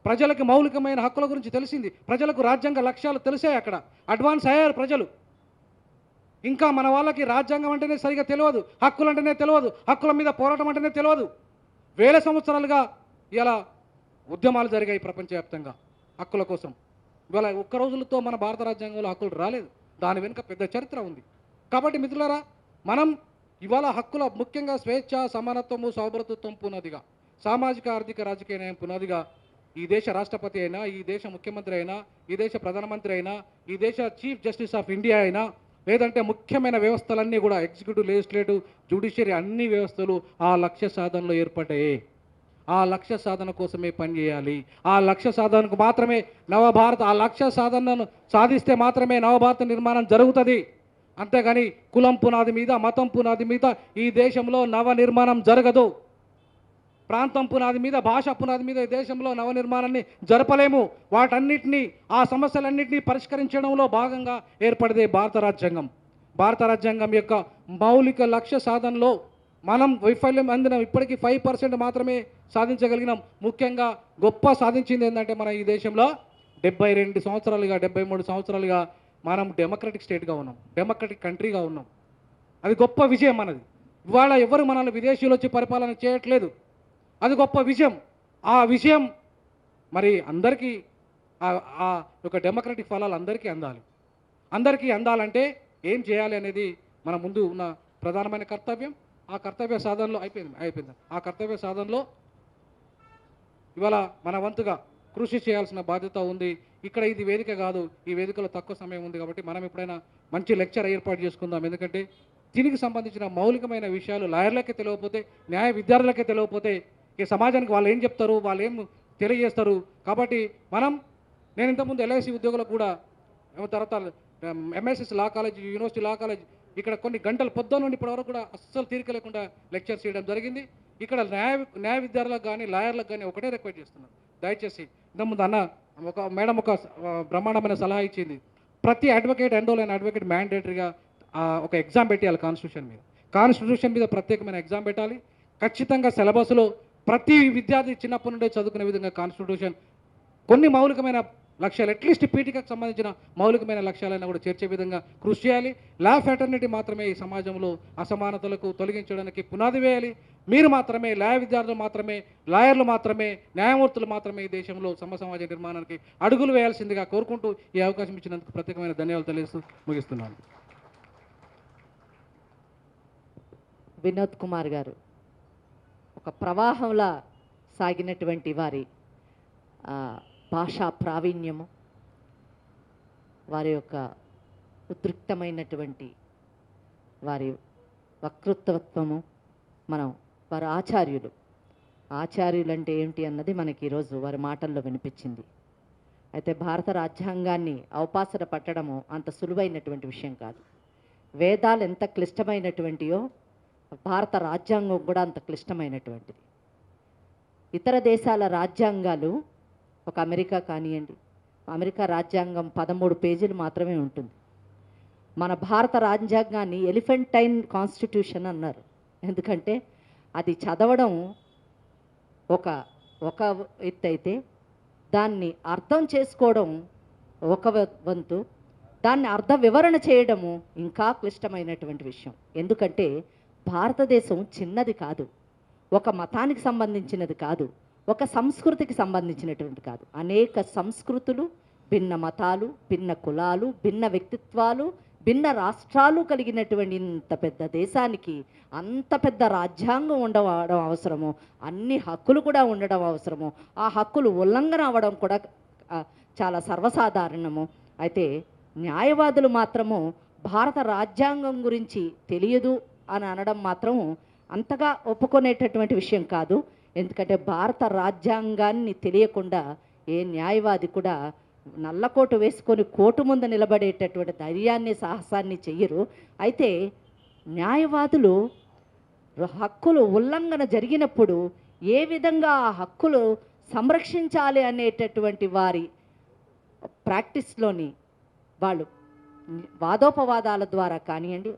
ప్రజలకు మౌలికమైన హక్కుల గురించి తెలిసింది, ప్రజలకు రాజ్యాంగ లక్ష్యాలు తెలిసాయి, అక్కడ అడ్వాన్స్ అయ్యారు ప్రజలు. ఇంకా మన వాళ్ళకి రాజ్యాంగం అంటేనే సరిగా తెలియదు, హక్కులు అంటేనే తెలియదు, హక్కుల మీద పోరాటం అంటేనే తెలియదు. వేల సంవత్సరాలుగా ఇలా ఉద్యమాలు జరిగాయి ప్రపంచవ్యాప్తంగా హక్కుల కోసం. ఇవాళ ఒక్క రోజులతో మన భారత రాజ్యాంగంలో హక్కులు రాలేదు, దాని వెనుక పెద్ద చరిత్ర ఉంది. కాబట్టి మిత్రులారా, మనం ఇవాళ హక్కుల ముఖ్యంగా స్వేచ్ఛ, సమానత్వము, సౌభ్రతత్వం పునాదిగా, సామాజిక ఆర్థిక రాజకీయ న్యాయం పునాదిగా ఈ దేశ రాష్ట్రపతి అయినా, ఈ దేశ ముఖ్యమంత్రి అయినా, ఈ దేశ ప్రధానమంత్రి అయినా, ఈ దేశ చీఫ్ జస్టిస్ ఆఫ్ ఇండియా అయినా, లేదంటే ముఖ్యమైన వ్యవస్థలన్నీ కూడా ఎగ్జిక్యూటివ్, లెజిస్లేటివ్, జ్యుడిషియరీ అన్ని వ్యవస్థలు ఆ లక్ష్య సాధనలో ఏర్పడ్డాయి. ఆ లక్ష్య సాధన కోసమే పనిచేయాలి. ఆ లక్ష్య సాధనకు మాత్రమే నవభారత, ఆ లక్ష్య సాధనను సాధిస్తే మాత్రమే నవభారత నిర్మాణం జరుగుతుంది. అంతేగాని కులం పునాది మీద, మతం పునాది మీద ఈ దేశంలో నవ నిర్మాణం జరగదు. ప్రాంతం పునాది మీద, భాష పునాది మీద ఈ దేశంలో నవ నిర్మాణాన్ని జరపలేము. వాటన్నిటినీ, ఆ సమస్యలన్నింటినీ పరిష్కరించడంలో భాగంగా ఏర్పడితే భారత రాజ్యాంగం. భారత రాజ్యాంగం యొక్క మౌలిక లక్ష్య సాధనలో మనం వైఫల్యం అందినాం. ఇప్పటికీ 5% మాత్రమే సాధించగలిగినాం. ముఖ్యంగా గొప్ప సాధించింది ఏంటంటే, మన ఈ దేశంలో 72 సంవత్సరాలుగా, 73 సంవత్సరాలుగా మనం డెమోక్రటిక్ స్టేట్గా ఉన్నాం, డెమోక్రటిక్ కంట్రీగా ఉన్నాం. అది గొప్ప విజయం మనది. ఇవాళ ఎవరు మనల్ని విదేశీయులు వచ్చి పరిపాలన చేయట్లేదు, అది గొప్ప విజయం. ఆ విజయం మరి అందరికీ, ఆ యొక్క డెమోక్రటిక్ ఫలాలు అందరికీ అందాలి. అందరికీ అందాలంటే ఏం చేయాలి అనేది మన ముందు ఉన్న ప్రధానమైన కర్తవ్యం. ఆ కర్తవ్య సాధనలో అయిపోయింది. ఆ కర్తవ్య సాధనలో ఇవాళ మన వంతుగా కృషి చేయాల్సిన బాధ్యత ఉంది. ఇక్కడ ఇది వేదిక కాదు, ఈ వేదికలో తక్కువ సమయం ఉంది కాబట్టి మనం ఎప్పుడైనా మంచి లెక్చర్ ఏర్పాటు చేసుకుందాం. ఎందుకంటే దీనికి సంబంధించిన మౌలికమైన విషయాలు లాయర్లకే తెలియకపోతే, న్యాయ విద్యార్థులకే తెలియకపోతే ఈ సమాజానికి వాళ్ళు ఏం చెప్తారు, వాళ్ళు ఏం తెలియజేస్తారు. కాబట్టి నేను ఇంతకుముందు ఎల్ఐసి ఉద్యోగులకు కూడా, తర్వాత MSS law college, university law college, ఇక్కడ కొన్ని గంటలు పొద్దున్న నుండి ఇప్పటి వరకు కూడా అస్సలు తీరిక లేకుండా లెక్చర్స్ చేయడం జరిగింది. ఇక్కడ న్యాయ విద్యార్థులకు కానీ, లాయర్లకు కానీ ఒకటే రిక్వెస్ట్ చేస్తున్నాను, దయచేసి ఇంతకుముందు మేడం ఒక బ్రహ్మాండమైన సలహా ఇచ్చింది. ప్రతి అడ్వకేట్, ఎన్రోల్ అయిన అడ్వకేట్ మ్యాండేటరీగా ఒక ఎగ్జామ్ పెట్టాలి కాన్స్టిట్యూషన్ మీద ప్రత్యేకమైన ఎగ్జామ్ పెట్టాలి. ఖచ్చితంగా సిలబస్లో ప్రతి విద్యార్థి చిన్నప్పటి నుండే చదువుకునే విధంగా కాన్స్టిట్యూషన్ కొన్ని మౌలికమైన లక్ష్యాలు, అట్లీస్ట్ పీఠికకు సంబంధించిన మౌలికమైన లక్ష్యాలైనా కూడా చేర్చే విధంగా కృషి చేయాలి. లా ఫ్రాటర్నిటీ మాత్రమే ఈ సమాజంలో అసమానతలకు తొలగించడానికి పునాది వేయాలి. మీరు మాత్రమే, న్యాయ విద్యార్థులు మాత్రమే, లాయర్లు మాత్రమే, న్యాయమూర్తులు మాత్రమే ఈ దేశంలో సమాజ నిర్మాణానికి అడుగులు వేయాల్సిందిగా కోరుకుంటూ ఈ అవకాశం ఇచ్చినందుకు ప్రత్యేకమైన ధన్యవాదాలు తెలియజేస్తూ ముగిస్తున్నాను. వినోద్ కుమార్ గారు, ఒక ప్రవాహంలా సాగినటువంటి వారి భాషా ప్రావీణ్యము, వారి యొక్క ఉద్రిక్తమైనటువంటి వారి వక్తృత్వము, వారి ఆచార్యులు అంటే ఏంటి అన్నది మనకి ఈరోజు వారి మాటల్లో వినిపించింది. అయితే భారత రాజ్యాంగాన్ని అవపాసన పట్టడము అంత సులువైనటువంటి విషయం కాదు. వేదాలు ఎంత క్లిష్టమైనటువంటియో భారత రాజ్యాంగం కూడా అంత క్లిష్టమైనటువంటిది. ఇతర దేశాల రాజ్యాంగాలు, ఒక అమెరికా కానివ్వండి, అమెరికా రాజ్యాంగం 13 పేజీలు మాత్రమే ఉంటుంది. మన భారత రాజ్యాంగాన్ని ఎలిఫెంటైన్ కాన్స్టిట్యూషన్ అన్నారు. ఎందుకంటే అది చదవడం ఒక ఎత్తు అయితే, దాన్ని అర్థం చేసుకోవడం ఒక వంతు, దాన్ని అర్థ వివరణ చేయడము ఇంకా క్లిష్టమైనటువంటి విషయం. ఎందుకంటే భారతదేశం చిన్నది కాదు, ఒక మతానికి సంబంధించినది కాదు, ఒక సంస్కృతికి సంబంధించినటువంటి కాదు. అనేక సంస్కృతులు, భిన్న మతాలు, భిన్న కులాలు, భిన్న వ్యక్తిత్వాలు, భిన్న రాష్ట్రాలు కలిగినటువంటి ఇంత పెద్ద దేశానికి అంత పెద్ద రాజ్యాంగం ఉండడం అవసరము, అన్ని హక్కులు కూడా ఉండడం అవసరము, ఆ హక్కులు ఉల్లంఘన అవ్వడం కూడా చాలా సర్వసాధారణము. అయితే న్యాయవాదులు మాత్రము భారత రాజ్యాంగం గురించి తెలియదు అని అనడం మాత్రం అంతగా ఒప్పుకునేటటువంటి విషయం కాదు. ఎందుకంటే భారత రాజ్యాంగాన్ని తెలియకుండా ఏ న్యాయవాది కూడా నల్లకోటు వేసుకొని కోర్టు ముందు నిలబడేటటువంటి ధైర్యాన్ని, సాహసాన్ని చెయ్యరు. అయితే న్యాయవాదులు హక్కులు ఉల్లంఘన జరిగినప్పుడు ఏ విధంగా ఆ హక్కులు సంరక్షించాలి అనేటటువంటి వారి ప్రాక్టీస్లోని వాళ్ళు వాదోపవాదాల ద్వారా కానివ్వండి,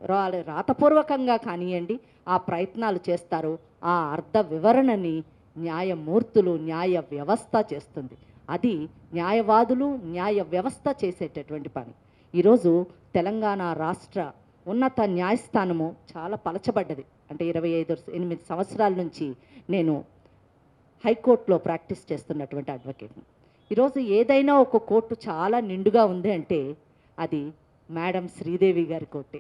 రాతపూర్వకంగా కానివ్వండి, ఆ ప్రయత్నాలు చేస్తారు. ఆ అర్థ వివరణని న్యాయమూర్తులు, న్యాయ వ్యవస్థ చేస్తుంది. అది న్యాయవాదులు, న్యాయ వ్యవస్థ చేసేటటువంటి పని. ఈరోజు తెలంగాణ రాష్ట్ర ఉన్నత న్యాయస్థానము చాలా పలచబడ్డది. అంటే 28 సంవత్సరాల నుంచి నేను హైకోర్టులో ప్రాక్టీస్ చేస్తున్నటువంటి అడ్వకేట్ని. ఈరోజు ఏదైనా ఒక కోర్టు చాలా నిండుగా ఉంది అంటే అది మేడం శ్రీదేవి గారి కోర్టే.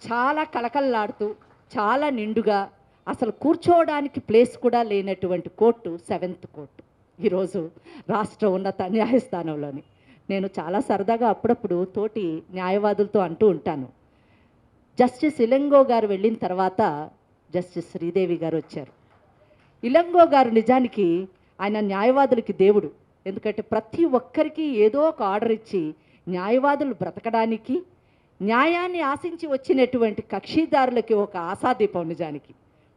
చాలా కలకల్లాడుతూ, చాలా నిండుగా, అసలు కూర్చోవడానికి ప్లేస్ కూడా లేనటువంటి కోర్టు 7th కోర్టు ఈరోజు రాష్ట్ర ఉన్నత న్యాయస్థానంలోని. నేను చాలా సరదాగా అప్పుడప్పుడు తోటి న్యాయవాదులతో అంటూ ఉంటాను, జస్టిస్ ఇలంగో గారు వెళ్ళిన తర్వాత జస్టిస్ శ్రీదేవి గారు వచ్చారు. ఇలంగో గారు నిజానికి ఆయన న్యాయవాదులకి దేవుడు. ఎందుకంటే ప్రతి ఒక్కరికి ఏదో ఒక ఆర్డర్ ఇచ్చి న్యాయవాదులు బ్రతకడానికి, న్యాయాన్ని ఆశించి వచ్చినటువంటి కక్షిదారులకి ఒక ఆశాదీపం నిజానికి.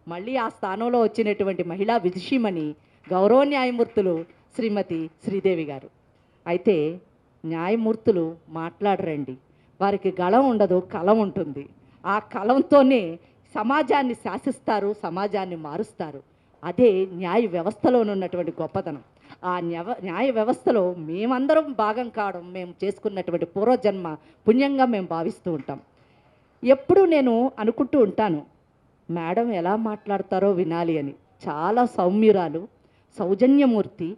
మళ్ళీ ఆ స్థానంలో వచ్చినటువంటి మహిళా విదుషీమణి గౌరవ న్యాయమూర్తులు శ్రీమతి శ్రీదేవి గారు. అయితే న్యాయమూర్తులు మాట్లాడరండి, వారికి గళం ఉండదు, కలం ఉంటుంది. ఆ కలంతోనే సమాజాన్ని శాసిస్తారు, సమాజాన్ని మారుస్తారు. అదే న్యాయ వ్యవస్థలోనున్నటువంటి గొప్పతనం. ఆ న్యాయ వ్యవస్థలో మేమందరం భాగం కావడం మేము చేసుకున్నటువంటి పూర్వజన్మ పుణ్యంగా మేము భావిస్తూ ఉంటాం. ఎప్పుడు నేను అనుకుంటూ ఉంటాను, మేడం ఎలా మాట్లాడతారో వినాలి అని. చాలా సౌమ్యురాలు, సౌజన్యమూర్తి,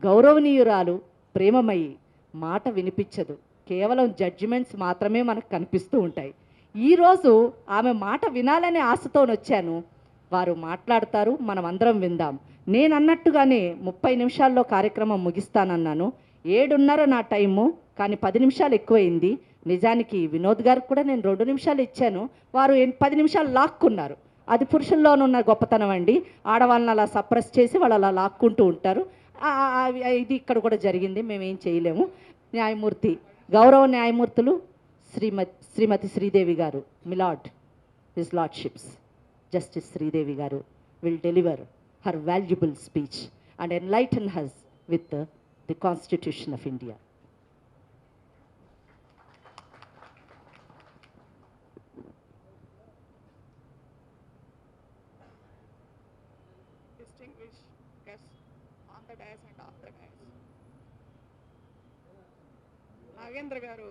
గౌరవనీయురాలు, ప్రేమమయి, మాట వినిపించదు. కేవలం జడ్జిమెంట్స్ మాత్రమే మనకు కనిపిస్తూ ఉంటాయి. ఈరోజు ఆమె మాట వినాలనే ఆశతో వచ్చాను. వారు మాట్లాడతారు, మనం అందరం విందాం. నేను అన్నట్టుగానే 30 నిమిషాల్లో కార్యక్రమం ముగిస్తానన్నాను. 7:30 నా టైము, కానీ 10 నిమిషాలు ఎక్కువైంది. నిజానికి వినోద్ గారికి కూడా నేను 2 నిమిషాలు ఇచ్చాను, వారు 10 నిమిషాలు లాక్కున్నారు. అది పురుషుల్లోనున్న గొప్పతనం అండి. ఆడవాళ్ళని అలా సప్రెస్ చేసి వాళ్ళు అలా లాక్కుంటూ ఉంటారు. ఇది ఇక్కడ కూడా జరిగింది, మేమేం చేయలేము. న్యాయమూర్తి, గౌరవ న్యాయమూర్తులు శ్రీమతి శ్రీదేవి గారు, milord, his lordships justice Sridevi గారు will deliver her valuable speech and enlighten us with the Constitution of India. Distinguished guests on the dais and off the dais. Nagendra garu,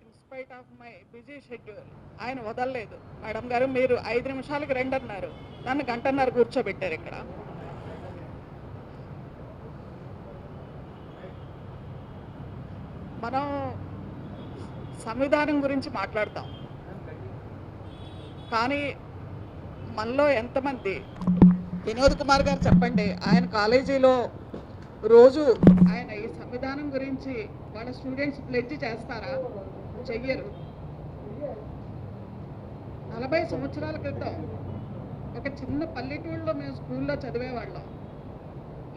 in spite of my busy schedule, ఆయన వదలలేదు. Madam గారు మీరు 5 నిమిషాలకు రండి అన్నారు, నన్ను గంటన్నర కూర్చోబెట్టారు ఇక్కడ. మనం సంవిధానం గురించి మాట్లాడతాం, కానీ మనలో ఎంతమంది, వినోద్ కుమార్ గారు చెప్పండి, ఆయన కాలేజీలో రోజు ఆయన ఈ సంవిధానం గురించి వాళ్ళ స్టూడెంట్స్ ప్లెడ్జ్ చేస్తారా? చెయ్యరు. 40 సంవత్సరాల క్రితం ఒక చిన్న పల్లెటూళ్ళలో మేము స్కూల్లో చదివేవాళ్ళం.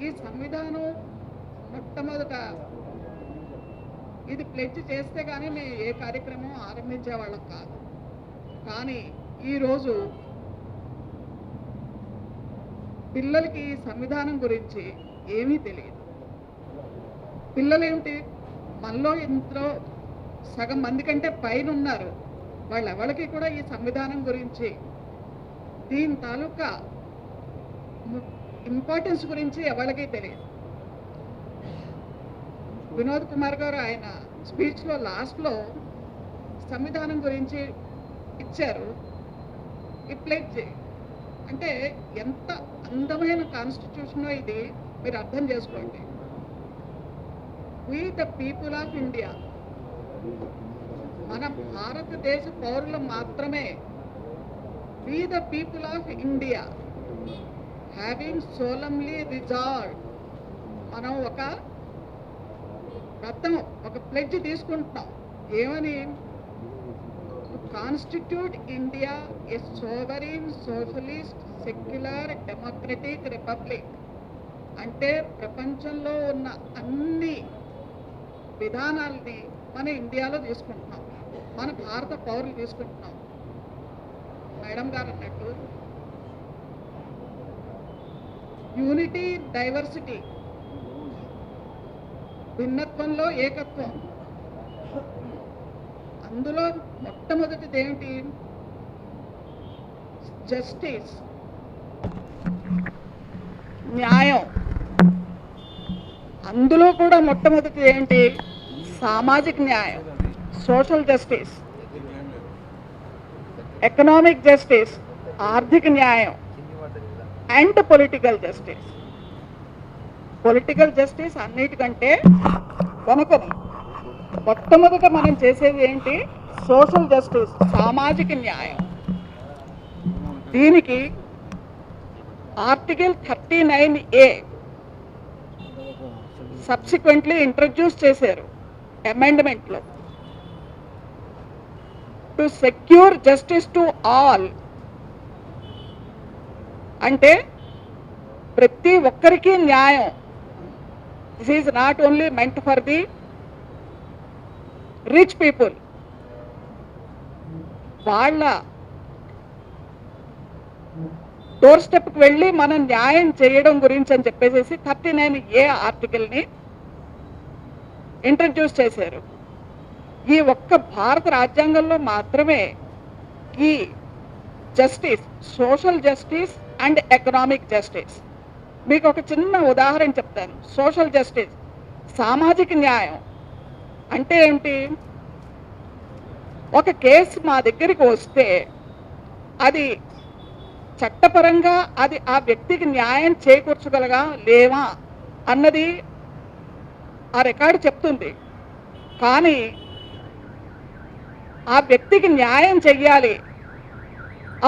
ఈ సంవిధానం మొట్టమొదట ఇది ప్లెడ్జ్ చేస్తే కానీ మేము ఏ కార్యక్రమం ఆరంభించేవాళ్ళం కాదు. కానీ ఈరోజు పిల్లలకి ఈ సంవిధానం గురించి ఏమీ తెలియదు. పిల్లలేమిటి, మనలో ఇంట్లో సగం మంది కంటే పైన ఉన్నారు, వాళ్ళెవరికి కూడా ఈ సంవిధానం గురించి, దీని తాలూకా ఇంపార్టెన్స్ గురించి ఎవరికి తెలియదు. వినోద్ కుమార్ గారు ఆయన స్పీచ్లో లాస్ట్లో సంవిధానం గురించి ఇచ్చారు. ఈ ప్లెడ్జ్ అంటే ఎంత అందమైన కాన్స్టిట్యూషనో ఇది మీరు అర్థం చేసుకోండి. We the people of India, మన భారతదేశ పౌరులు మాత్రమే, we the people of India having solemnly resolved, మనం ఒక వ్రతం, ఒక ప్లెడ్జ్ తీసుకుంటున్నాం. ఏమని? Constitute India a sovereign socialist secular democratic republic. అంటే ప్రపంచంలో ఉన్న అన్ని విధానాలని మన ఇండియాలో తీసుకుంటున్నాం, మన భారత పౌరులు తీసుకుంటున్నాం. మేడం గారు అన్నట్టు యూనిటీ డైవర్సిటీ, భిన్నత్వంలో ఏకత్వం. అందులో మొట్టమొదటిది ఏమిటి? జస్టిస్, న్యాయం. అందులో కూడా మొట్టమొదటిది ఏంటి? సామాజిక న్యాయం, సోషల్ జస్టిస్. ఎకనామిక్ జస్టిస్, ఆర్థిక న్యాయం, and political justice. Political justice అన్నిటికంటే కనుకని మొట్టమొదట మనం చేసేది ఏంటి? సోషల్ జస్టిస్, సామాజిక న్యాయం. దీనికి ఆర్టికల్ 39A సబ్సిక్వెంట్లీ ఇంట్రడ్యూస్ చేశారు అమెండ్మెంట్లో. To secure justice to all, అంటే ప్రతి ఒక్కరికి న్యాయం. This is not only meant for the rich people. వాళ్ళ డోర్ స్టెప్కి వెళ్ళి మనం న్యాయం చేయడం గురించి అని చెప్పేసి 39A ఆర్టికల్ని ఇంట్రడ్యూస్ చేశారు. ఈ ఒక్క భారత రాజ్యాంగంలో మాత్రమే ఈ justice, social justice and economic justice. మీకు ఒక చిన్న ఉదాహరణ చెప్తాను. సోషల్ జస్టిస్, సామాజిక న్యాయం అంటే ఏంటి? ఒక కేసు మా దగ్గరికి వస్తే అది చట్టపరంగా అది ఆ వ్యక్తికి న్యాయం చేకూర్చగలగా లేవా అన్నది ఆ రికార్డు చెప్తుంది. కానీ ఆ వ్యక్తికి న్యాయం చెయ్యాలి,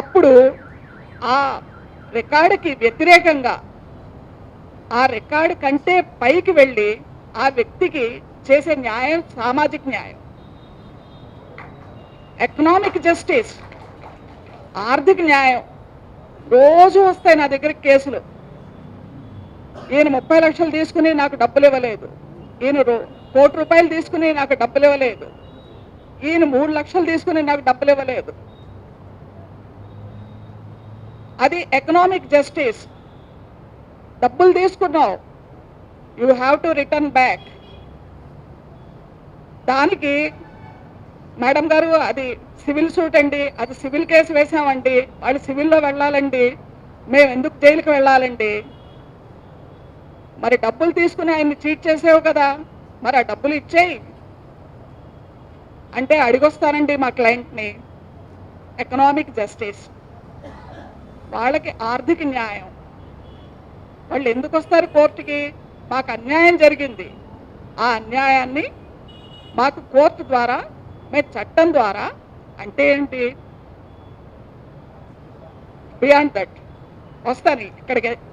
అప్పుడు ఆ రికార్డుకి వ్యతిరేకంగా ఆ రికార్డు కంటే పైకి వెళ్ళి ఆ వ్యక్తికి చేసే న్యాయం సామాజిక న్యాయం. ఎకనామిక్ జస్టిస్, ఆర్థిక న్యాయం. రోజు వస్తాయి నా దగ్గరికి కేసులు. ఈయన 30 లక్షలు తీసుకుని నాకు డబ్బులు ఇవ్వలేదు, ఈయన 1 కోటి రూపాయలు తీసుకుని నాకు డబ్బులు ఇవ్వలేదు, ఈయన 3 లక్షలు తీసుకుని నాకు డబ్బులు ఇవ్వలేదు. అది ఎకనామిక్ జస్టిస్. డబ్బులు తీసుకున్నావు, you have to return back. దానికి మేడం గారు అది సివిల్ సూట్ అండి, అది సివిల్ కేసు వేసామండి, వాళ్ళు సివిల్లో వెళ్ళాలండి, మేము ఎందుకు జైలుకి వెళ్ళాలండి? మరి డబ్బులు తీసుకుని ఆయన్ని చీట్ చేసావు కదా, మరి ఆ డబ్బులు ఇచ్చేయి అంటే అడిగొస్తానండి మా క్లయింట్ని. Economic justice. వాళ్ళకి ఆర్థిక న్యాయం. వాళ్ళు ఎందుకు వస్తారు కోర్టుకి? మాకు అన్యాయం జరిగింది, ఆ అన్యాయాన్ని మాకు కోర్టు ద్వారా, మేము చట్టం ద్వారా. అంటే ఏంటి? బియాండ్ దట్ వస్తాను,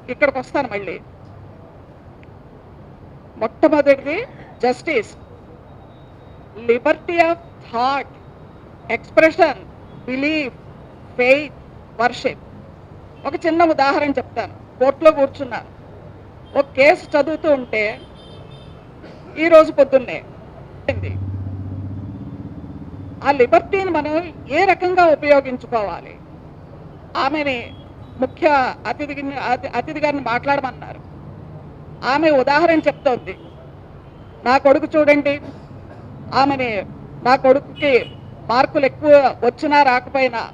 ఇక్కడికి వస్తాను మళ్ళీ. మొట్టమొదటిది justice, Liberty of thought, expression, belief, faith, worship. ఒక చిన్న ఉదాహరణ చెప్తాను. కోర్టులో కూర్చున్నాను, ఒక కేసు చదువుతూ ఉంటే ఈరోజు పొద్దున్నే ఆ లిబర్టీని మనం ఏ రకంగా ఉపయోగించుకోవాలి? ఆమెని ముఖ్య అతిథి గారిని మాట్లాడమన్నారు. ఆమె ఉదాహరణ చెప్తోంది. నా కొడుకు చూడండి, నా కొడుకుకి మార్కులు ఎక్కువ వచ్చినా రాకపోయినా,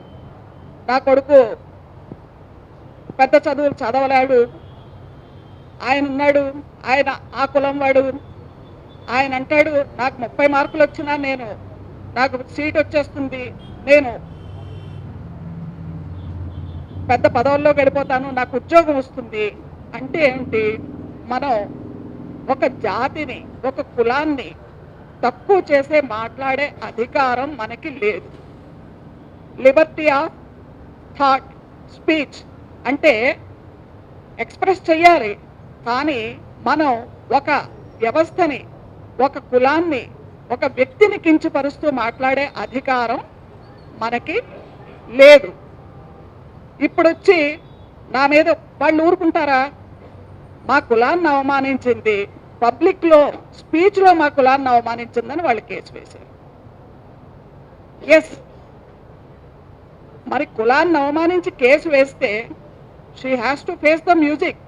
నా కొడుకు పెద్ద చదువులు చదవలేడు, ఆయన ఉన్నాడు, ఆయన ఆ కులం వాడు, ఆయన అంటాడు నాకు 30 మార్కులు వచ్చినా నాకు సీట్ వచ్చేస్తుంది, నేను పెద్ద పదవుల్లో గడిపోతాను, నాకు ఉద్యోగం వస్తుంది. అంటే ఏంటి? మనం ఒక జాతిని, ఒక కులాన్ని తక్కువ చేసే మాట్లాడే అధికారం మనకి లేదు. లిబర్టీ ఆఫ్ థాట్, స్పీచ్ అంటే ఎక్స్ప్రెస్ చేయాలి, కానీ మనం ఒక వ్యవస్థని, ఒక కులాన్ని, ఒక వ్యక్తిని కించపరుస్తూ మాట్లాడే అధికారం మనకి లేదు. ఇప్పుడు వచ్చి నా మీద వాళ్ళు ఊరుకుంటారా? మా కులాన్ని అవమానించింది, పబ్లిక్లో స్పీచ్లో మా కులాన్ని అవమానించిందని వాళ్ళు కేసు వేశారు. ఎస్, మరి కులాన్ని అవమానించి కేసు వేస్తే she has to face the music.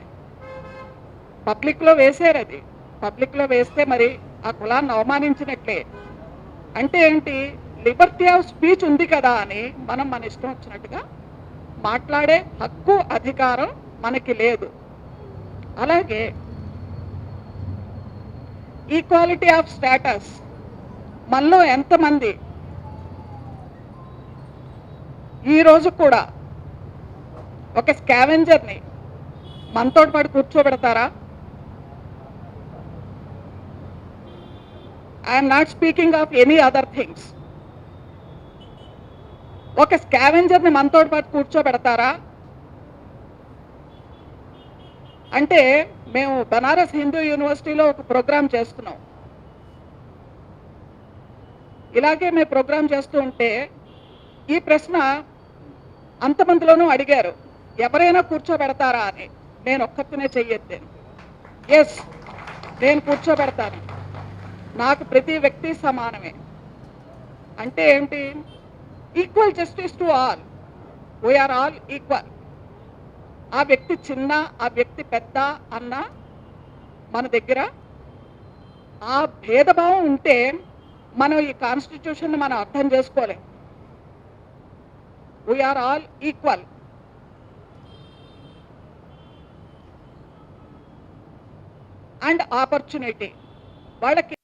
పబ్లిక్లో వేసారు, అది పబ్లిక్లో వేస్తే మరి ఆ కులాన్ని అవమానించినట్లే. అంటే ఏంటి, లిబర్టీ ఆఫ్ స్పీచ్ ఉంది కదా అని మనం మన ఇష్టం వచ్చినట్టుగా మాట్లాడే హక్కు అధికారం మనకి లేదు. అలాగే ఈక్వాలిటీ ఆఫ్ స్టేటస్ మనలో ఎంతమంది ఈరోజు కూడా ఒక స్కావెంజర్ని మనతో పాటు కూర్చోబెడతారా? I'm not speaking of any other things. ఒక స్కావెంజర్ని మనతో పాటు కూర్చోబెడతారా? అంటే మేము బనారస్ హిందూ యూనివర్సిటీలో ఒక ప్రోగ్రాం చేస్తున్నాం. ఇలాగే మేము ప్రోగ్రాం చేస్తూ ఉంటే ఈ ప్రశ్న అంతమందిలోనూ అడిగారు, ఎవరైనా కూర్చోబెడతారా అని. నేను ఒక్కరినే చెయ్యొద్దాను. ఎస్, నేను కూర్చోబెడతాను. నాకు ప్రతి వ్యక్తి సమానమే. అంటే ఏంటి, equal justice to all. We are all equal. ఆ వ్యక్తి చిన్న, ఆ వ్యక్తి పెద్ద అన్న మన దగ్గర ఆ భేదభావం ఉంటే మనం ఈ కాన్స్టిట్యూషన్ మనం అర్థం చేసుకోలేం. We are all equal. And opportunity వాళ్ళకి